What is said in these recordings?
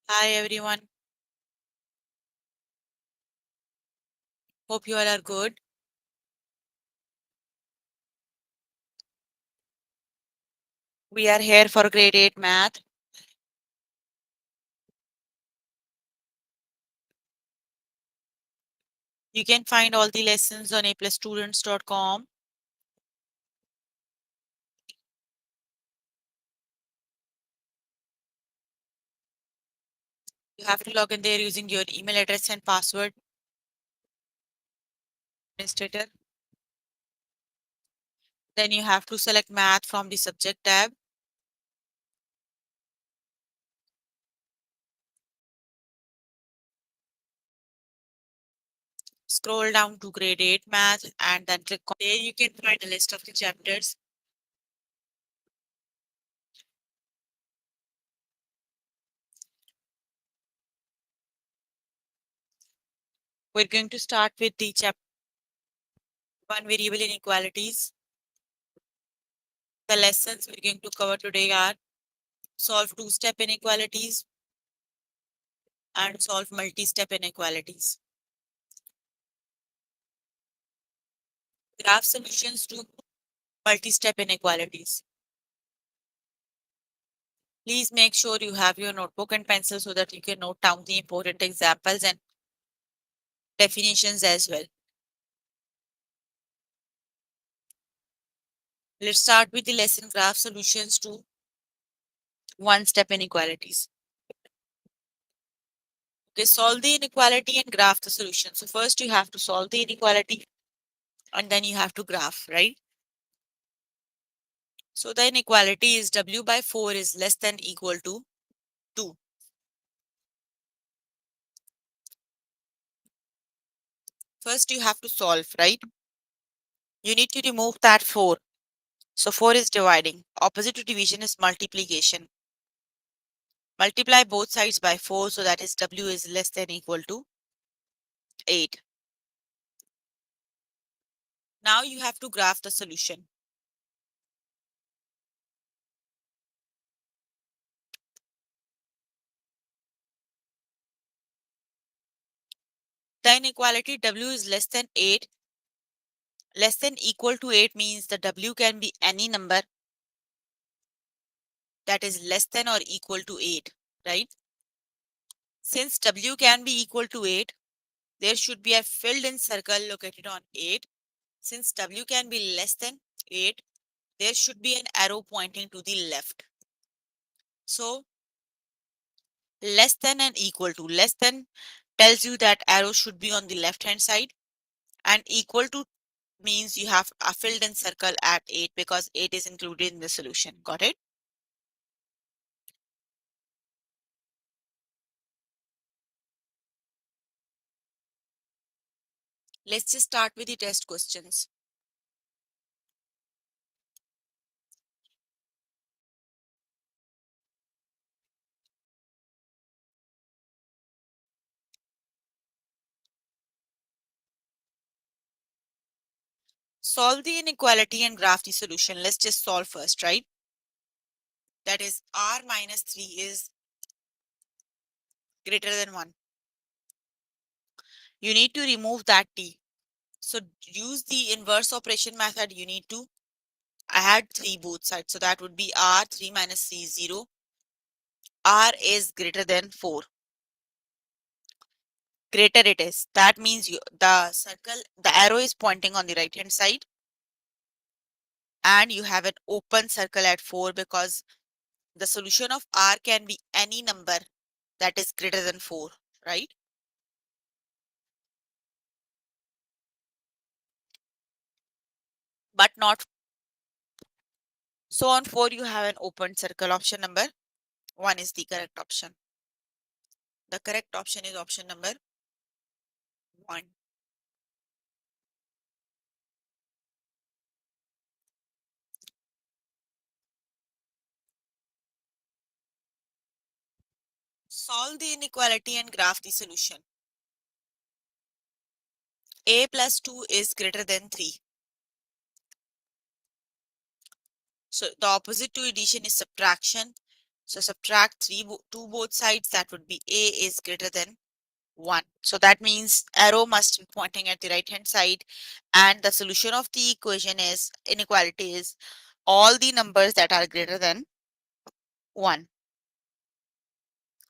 Hi everyone. Hope you all are good. We are here for grade 8 math. You can find all the lessons on aplusstudents.com. You have to log in there using your email address and password. Administrator. Then you have to select math from the subject tab. Scroll down to grade 8 math and then click on there. You can find a list of the chapters. We're going to start with the chapter 1 variable inequalities. The lessons we're going to cover today are solve two-step inequalities and solve multi-step inequalities. Graph solutions to multi-step inequalities. Please make sure you have your notebook and pencil so that you can note down the important examples and definitions as well. Let's start with the lesson graph solutions to one-step inequalities. Okay, solve the inequality and graph the solution. So first you have to solve the inequality and then you have to graph, right? So the inequality is w by 4 is less than equal to 2. First you have to solve, right? You need to remove that 4. So 4 is dividing. Opposite to division is multiplication. Multiply both sides by 4, so that is w is less than equal to 8. Now you have to graph the solution. The inequality w is less than 8. Less than equal to 8 means the w can be any number that is less than or equal to 8, right? Since w can be equal to 8, there should be a filled-in circle located on 8. Since w can be less than 8, there should be an arrow pointing to the left. So less than and equal to. Less than tells you that arrow should be on the left hand side, and equal to means you have a filled in circle at 8 because 8 is included in the solution. Got it? Let's just start with the test questions. Solve the inequality and graph the solution. Let's just solve first, right? That is r minus 3 is greater than 1. You need to remove that t. So use the inverse operation method. You need to add 3 both sides. So that would be r 3 minus 3 is 0. R is greater than 4. Greater it is. That means the arrow is pointing on the right hand side and you have an open circle at 4 because the solution of R can be any number that is greater than 4, right? But not. So on 4 you have an open circle. Option number 1 is the correct option. The correct option is option number 1. Solve the inequality and graph the solution. A plus 2 is greater than 3. So the opposite to addition is subtraction. So subtract 2 both sides, that would be a is greater than 1. So that means arrow must be pointing at the right hand side, and the solution of the equation is inequality is all the numbers that are greater than 1.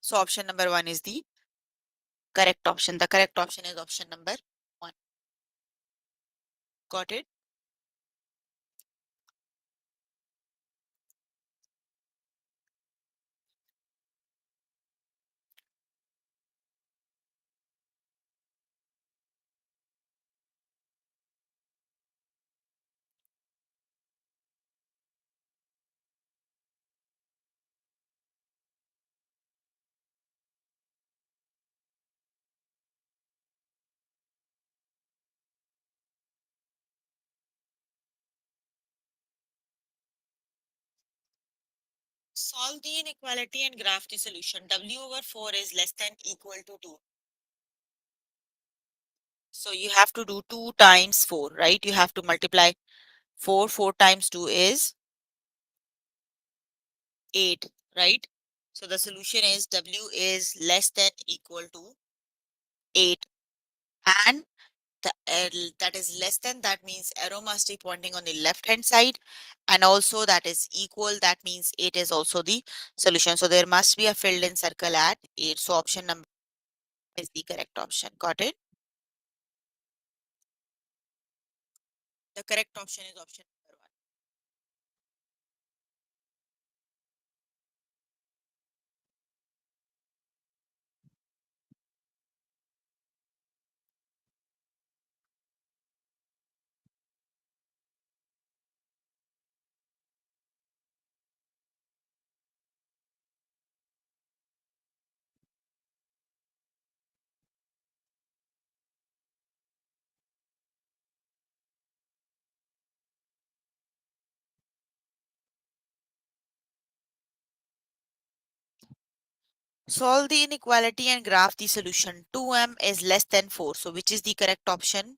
So option number 1 is the correct option. The correct option is option number 1. Got it? Solve the inequality and graph the solution. W over 4 is less than equal to 2. So you have to do 2 times 4, right? You have to multiply 4. 4 times 2 is 8, right? So the solution is W is less than equal to 8. And the that is less than, that means arrow must be pointing on the left hand side, and also that is equal, that means 8 is also the solution. So there must be a filled in circle at 8. So option number is the correct option. Got it? The correct option is option number 1. Solve the inequality and graph the solution. 2m is less than 4. So which is the correct option?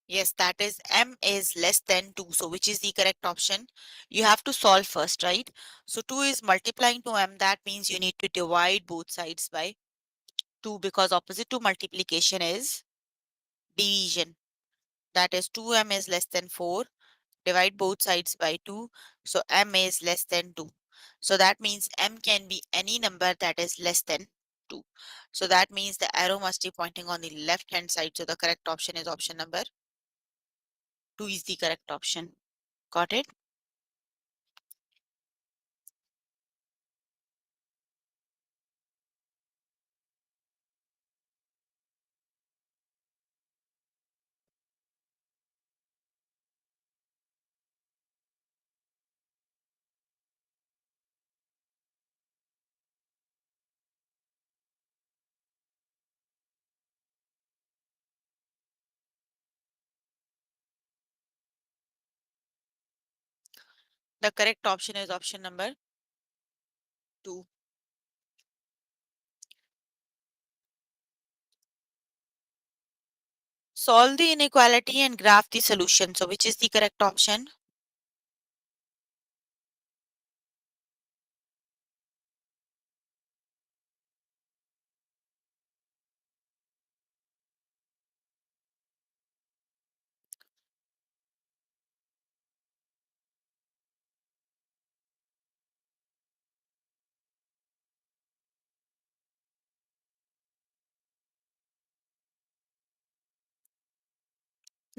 Yes, that is m is less than 2. So which is the correct option? You have to solve first, right? So 2 is multiplying to m. That means you need to divide both sides by 2, because opposite to multiplication is division. That is 2m is less than 4. Divide both sides by 2. So m is less than 2. So that means m can be any number that is less than 2. So that means the arrow must be pointing on the left hand side. So the correct option is option number 2 is the correct option. Got it? The correct option is option number 2. Solve the inequality and graph the solution. So which is the correct option?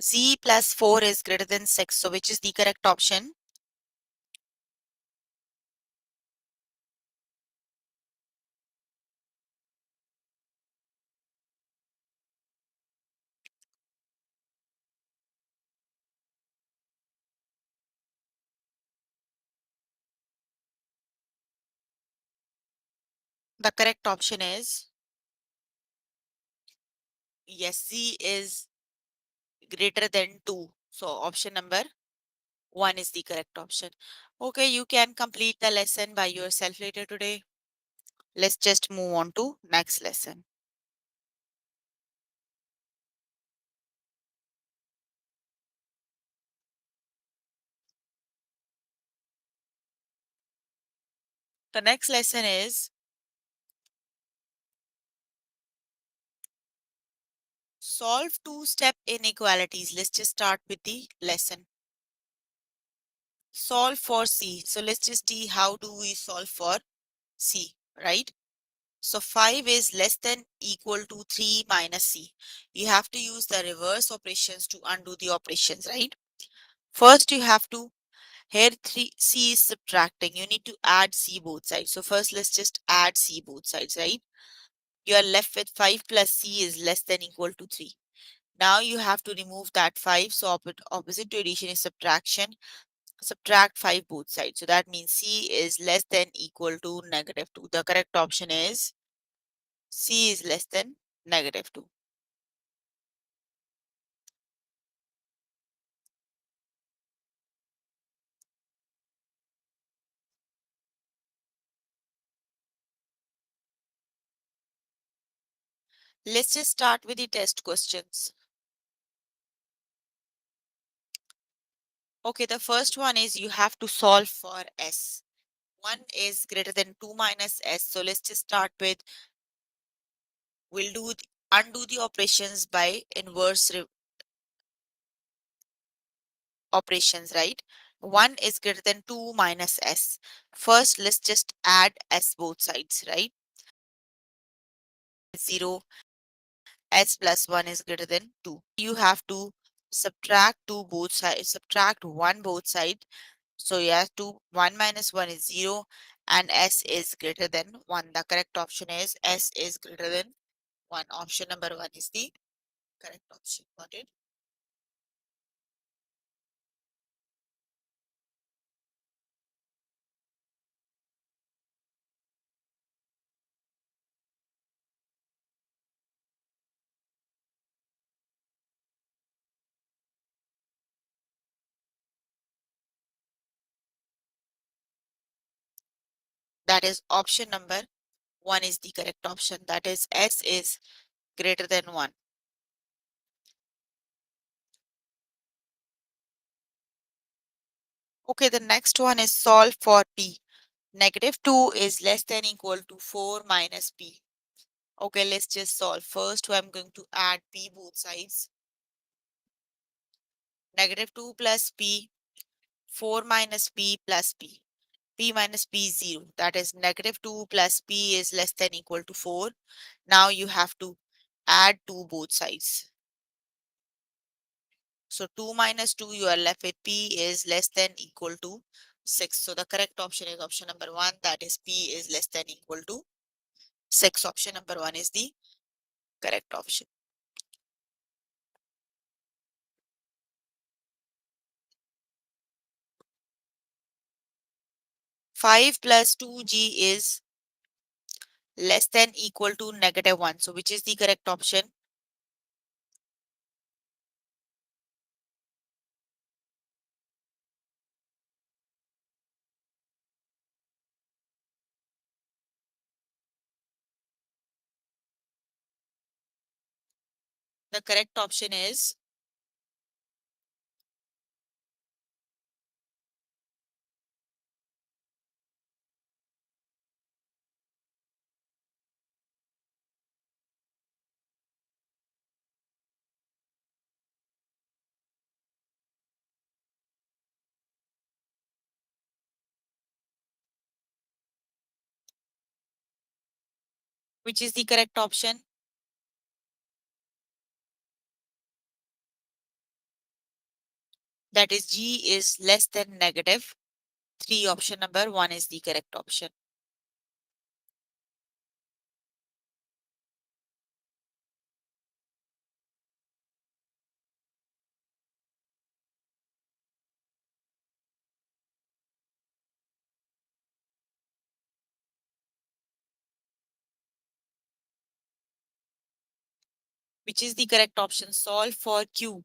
Z plus 4 is greater than 6. So which is the correct option? The correct option is yes, Z is greater than 2. So option number 1 is the correct option. Okay, you can complete the lesson by yourself later today. Let's just move on to next lesson. The next lesson is solve two-step inequalities. Let's just start with the lesson. Solve for C. So let's just see how do we solve for C, right? So 5 is less than equal to 3 minus C. You have to use the reverse operations to undo the operations, right? First you have to, here 3 C is subtracting. You need to add C both sides. So first let's just add C both sides, right? You are left with 5 plus C is less than equal to 3. Now you have to remove that 5. So opposite to addition is subtraction. Subtract 5 both sides. So that means C is less than equal to negative 2. The correct option is C is less than negative 2. Let's just start with the test questions. Okay, the first one is you have to solve for S. 1 is greater than 2 minus S. So let's just start with, we'll undo the operations by inverse operations, right? 1 is greater than 2 minus S. First, let's just add S both sides, right? 0, S plus 1 is greater than 2. You have to subtract 2 both sides, subtract 1 both sides. So yeah, 2, 1 minus 1 is 0 and S is greater than 1. The correct option is S is greater than 1. Option number 1 is the correct option. Got it? That is option number 1 is the correct option. That is S is greater than 1. Okay, the next one is solve for P. Negative 2 is less than equal to 4 minus P. Okay, let's just solve. First, I'm going to add P both sides. Negative 2 plus P, 4 minus P plus P. P minus P is 0. That is negative 2 plus P is less than equal to 4. Now you have to add 2 both sides. So 2 minus 2, you are left with P is less than equal to 6. So the correct option is option number 1. That is P is less than equal to 6. Option number 1 is the correct option. 5 plus 2G is less than equal to negative 1. So which is the correct option? The correct option is which is the correct option? That is G is less than negative 3. Option number 1 is the correct option. Which is the correct option? Solve for Q.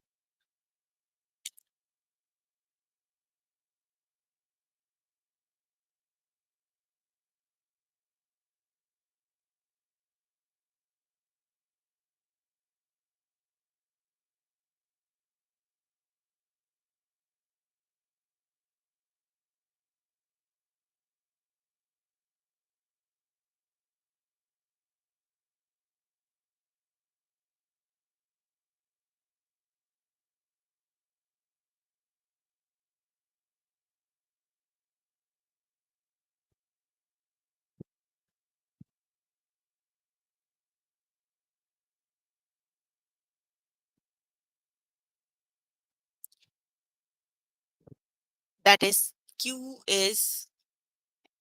That is q is,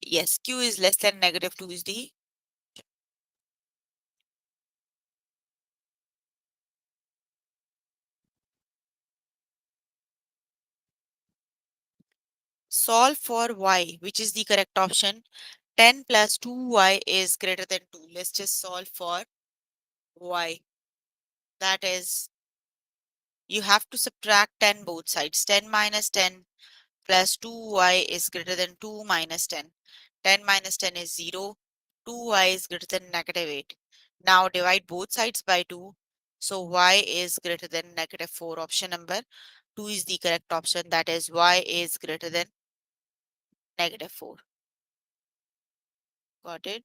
yes, q is less than negative 2 is the solve for y, which is the correct option. 10 plus 2y is greater than 2. Let's just solve for y. That is, you have to subtract 10 both sides. 10 minus 10 plus 2y is greater than 2 minus 10. 10 minus 10 is 0. 2y is greater than negative 8. Now divide both sides by 2. So y is greater than negative 4. Option number 2 is the correct option. That is, y is greater than negative 4. Got it?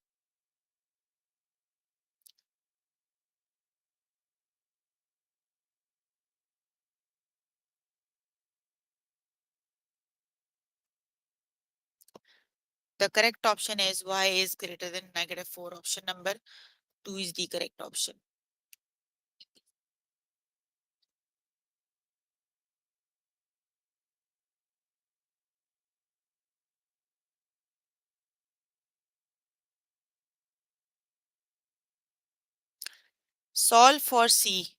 The correct option is y is greater than negative 4. Option number 2 is the correct option. Solve for C.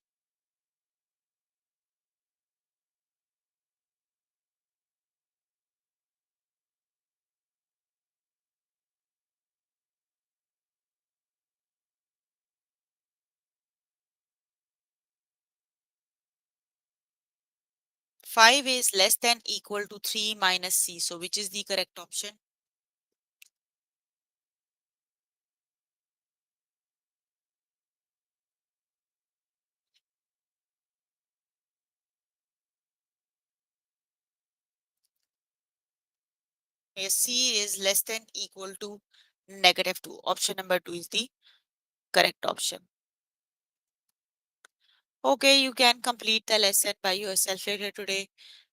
5 is less than equal to 3 minus C. So which is the correct option? Yes, C is less than equal to negative 2. Option number 2 is the correct option. Okay, you can complete the lesson by yourself later today.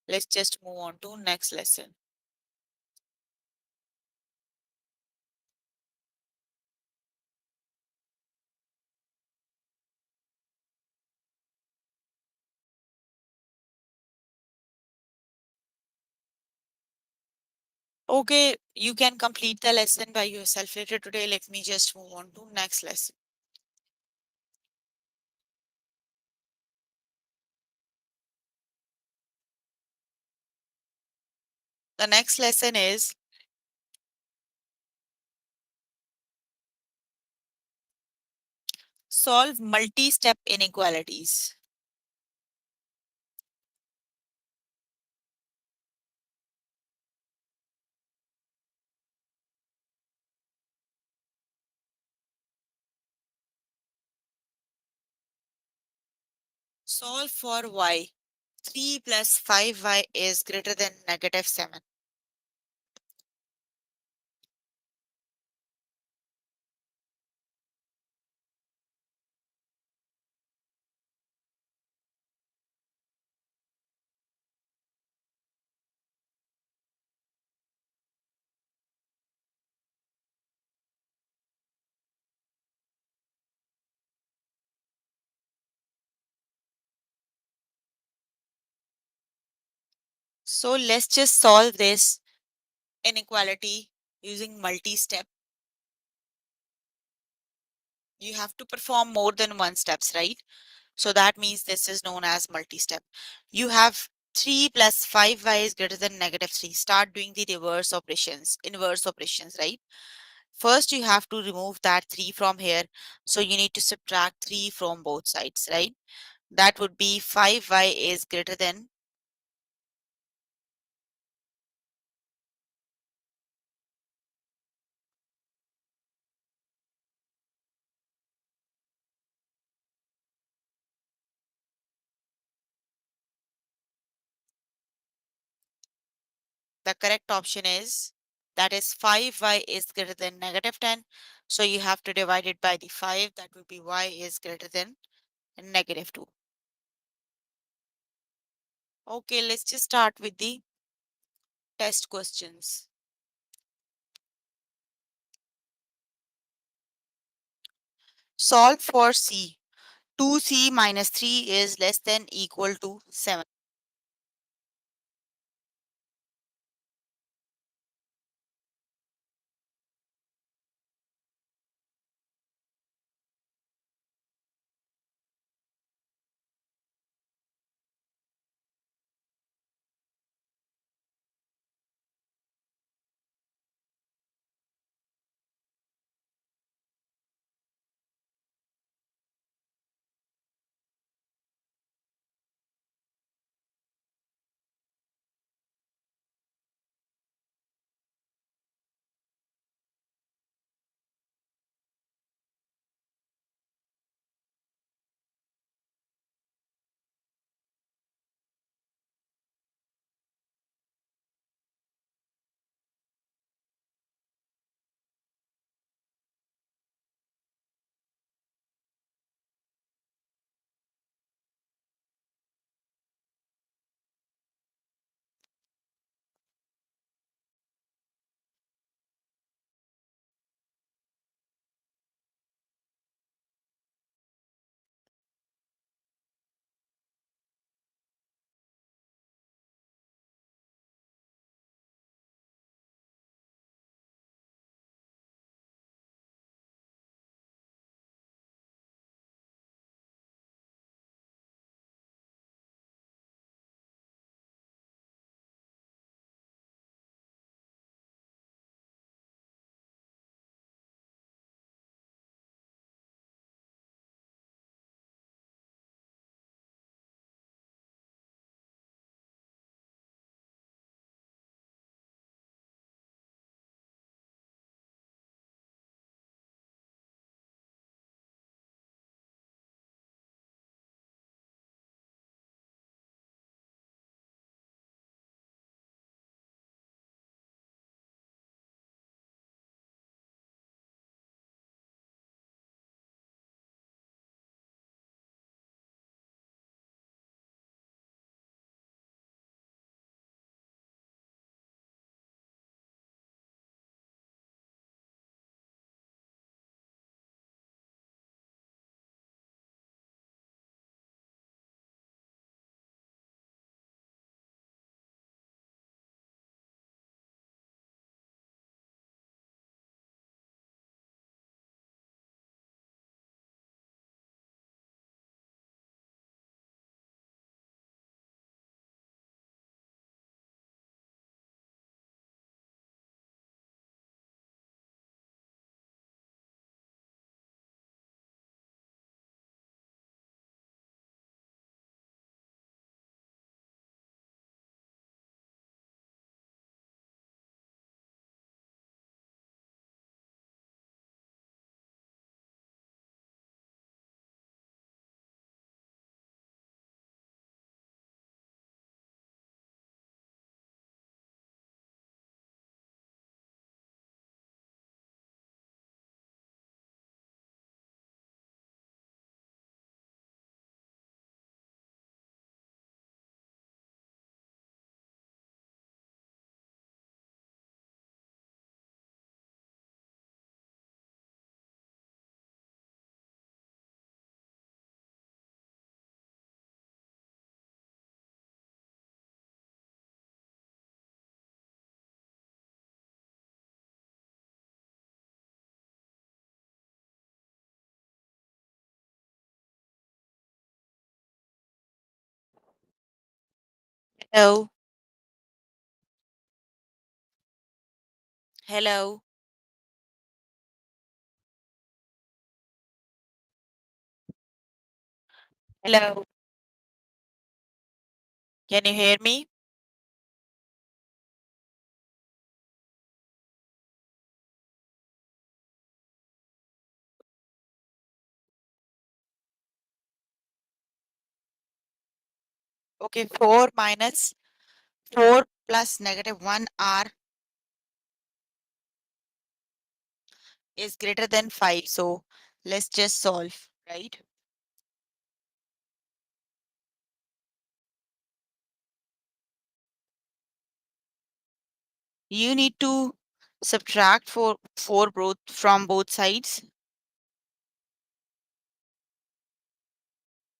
Let's just move on to next lesson. Okay, you can complete the lesson by yourself later today. Let me just move on to next lesson. The next lesson is solve multi-step inequalities. Solve for y. 3 plus 5y is greater than negative 7. So let's just solve this inequality using multi-step. You have to perform more than one steps, right? So that means this is known as multi-step. You have 3 plus 5y is greater than negative 3. Start doing the reverse operations, inverse operations, right? First, you have to remove that 3 from here. So you need to subtract 3 from both sides, right? That would be 5y is greater than, the correct option is, that is 5y is greater than negative 10. So you have to divide it by the 5. That would be y is greater than negative 2. Okay, let's just start with the test questions. Solve for C. 2c minus 3 is less than equal to 7. Hello. Hello. Hello. Can you hear me? Okay, 4 minus 4 plus negative 1r is greater than 5. So let's just solve, right? You need to subtract 4 both from both sides.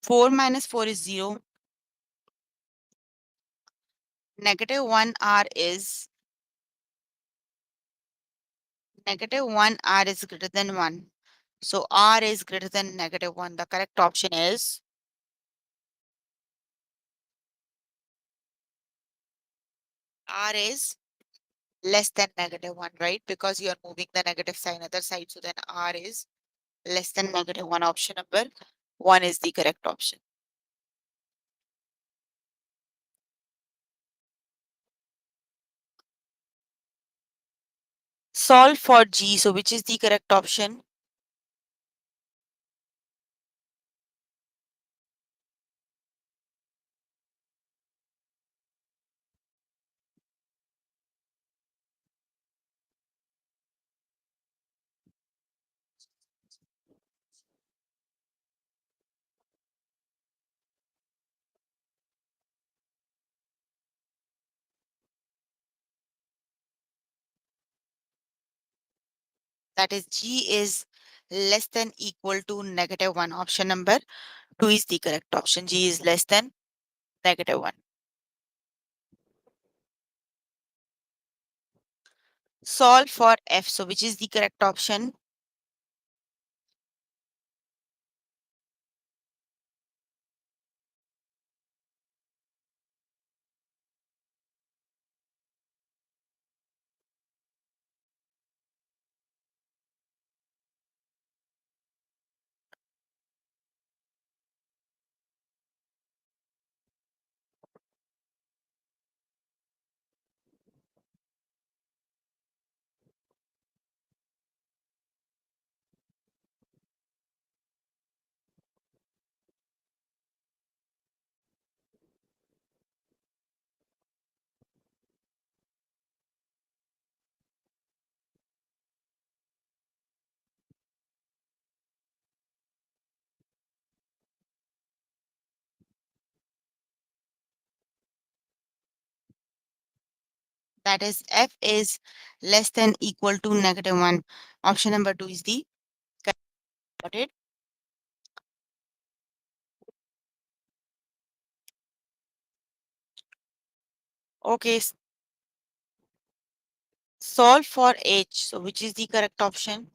4 minus 4 is 0. Negative 1r is negative 1r is greater than 1. So r is greater than negative 1. The correct option is r is less than negative 1, right? Because you are moving the negative sign other side. So then r is less than negative 1. Option number 1 is the correct option. Solve for g. So which is the correct option? That is g is less than equal to negative 1. Option number 2 is the correct option. G is less than negative 1. Solve for f. So which is the correct option? That is f is less than equal to negative 1. Option number 2 is the correct. Got it? Okay. Solve for h. So which is the correct option?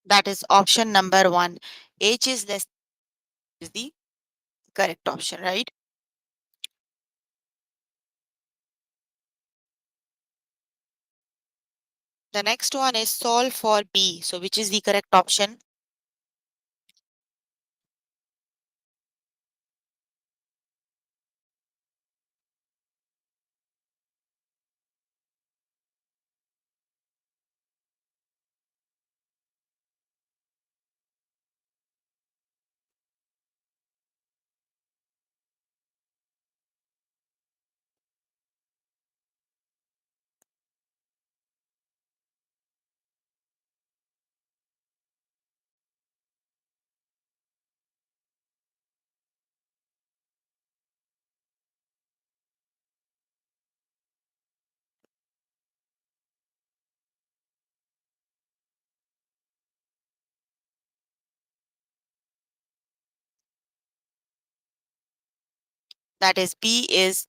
That is option number 1. H is less is the correct option, right? The next one is solve for b. So which is the correct option? That is b is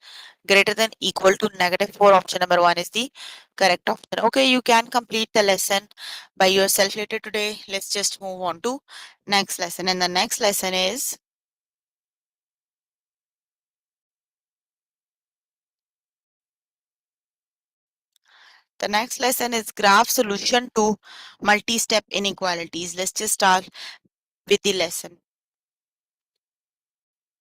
greater than equal to -4. Option number 1 is the correct option. Okay, you can complete the lesson by yourself later today. Let's just move on to next lesson. And the next lesson is graph solution to multi-step inequalities. Let's just start with the lesson.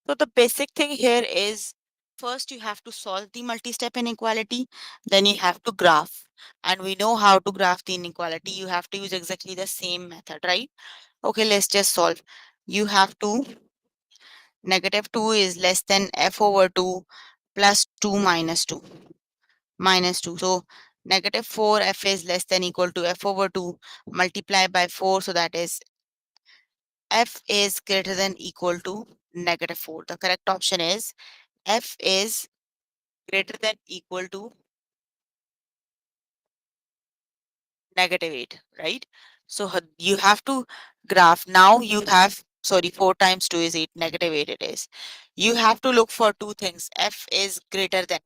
So the basic thing here is first you have to solve the multi-step inequality, then you have to graph. And we know how to graph the inequality. You have to use exactly the same method, right? Okay, let's just solve. You have to -2 is less than f over 2 plus 2 minus 2. So -4 f is less than equal to f over 2 multiplied by 4. So that is f is greater than equal to -4. The correct option is f is greater than equal to -8, right? So you have to graph. Now you have, sorry, 4 times 2 is 8, -8 it is. You have to look for two things. F is greater than.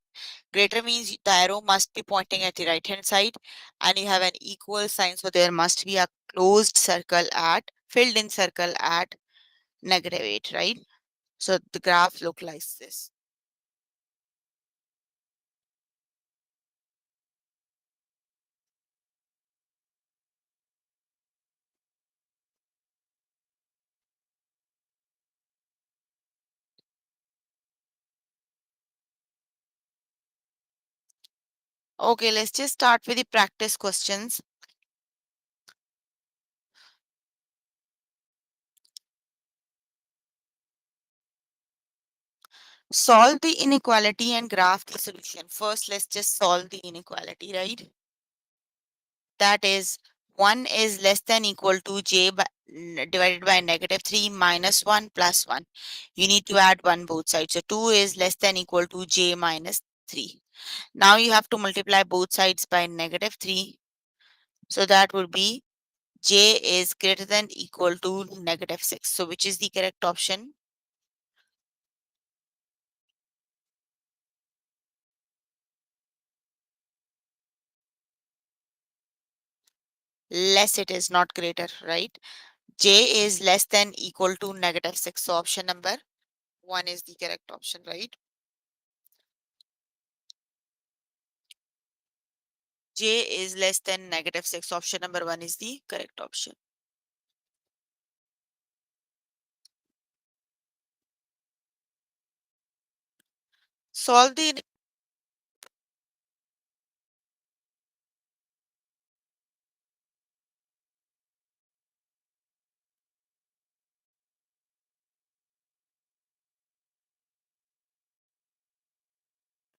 Greater means the arrow must be pointing at the right hand side and you have an equal sign. So there must be a closed circle at, filled in circle at -8, right? So the graph look like this. Okay, let's just start with the practice questions. Solve the inequality and graph the solution. First, let's just solve the inequality, right? That is 1 is less than equal to divided by -3 minus 1 plus 1. You need to add 1 both sides. So 2 is less than equal to j minus 3. Now you have to multiply both sides by -3. So that would be j is greater than equal to -6. So which is the correct option? Less it is, not greater, right? J is less than equal to -6. So option number 1 is the correct option, right? J is less than -6. Option number 1 is the correct option. Solve the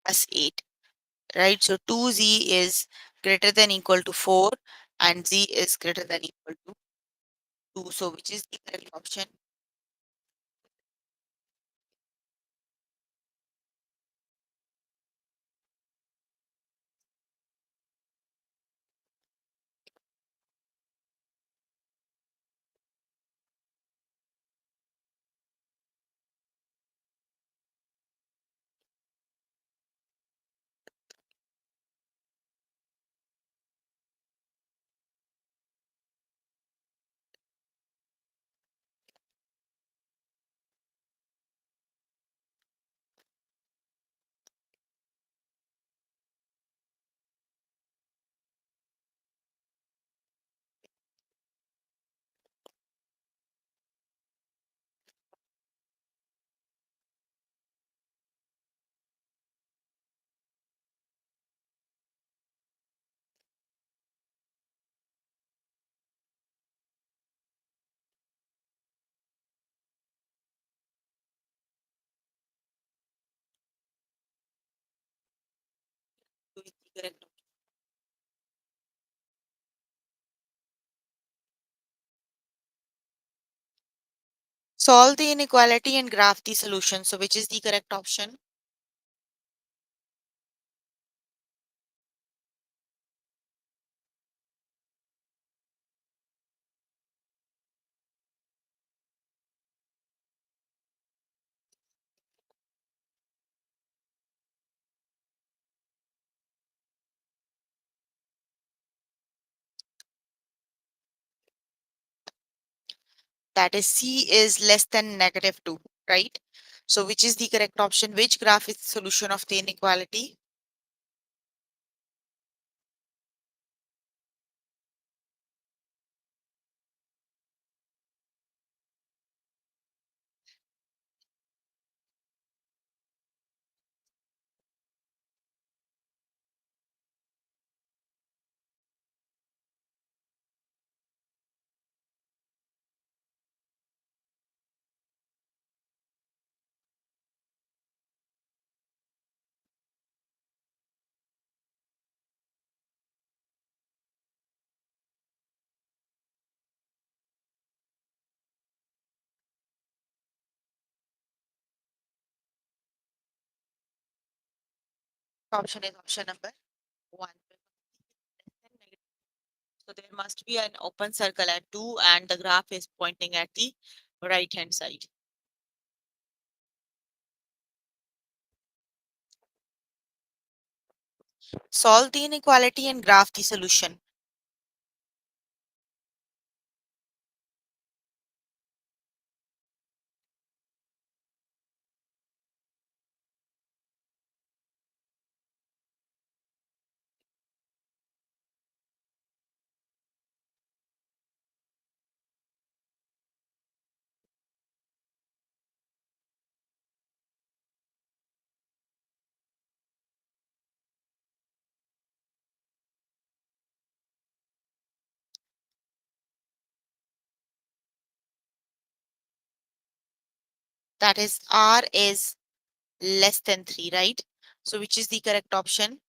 plus 8, right? So 2z is greater than equal to 4 and z is greater than equal to 2. So which is the correct option? Two is the correct option. Solve the inequality and graph the solution. So which is the correct option? That is C is less than -2, right? So which is the correct option? Which graph is the solution of the inequality? Option is option number 1. So there must be an open circle at 2 and the graph is pointing at the right hand side. Solve the inequality and graph the solution. That is R is less than 3, right? So which is the correct option?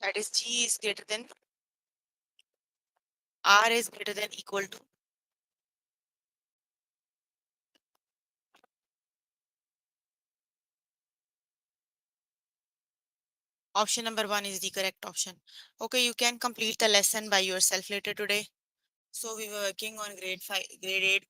That is G is greater than R is greater than equal to. Option number one is the correct option. Okay, you can complete the lesson by yourself later today. So we were working on grade 5, grade 8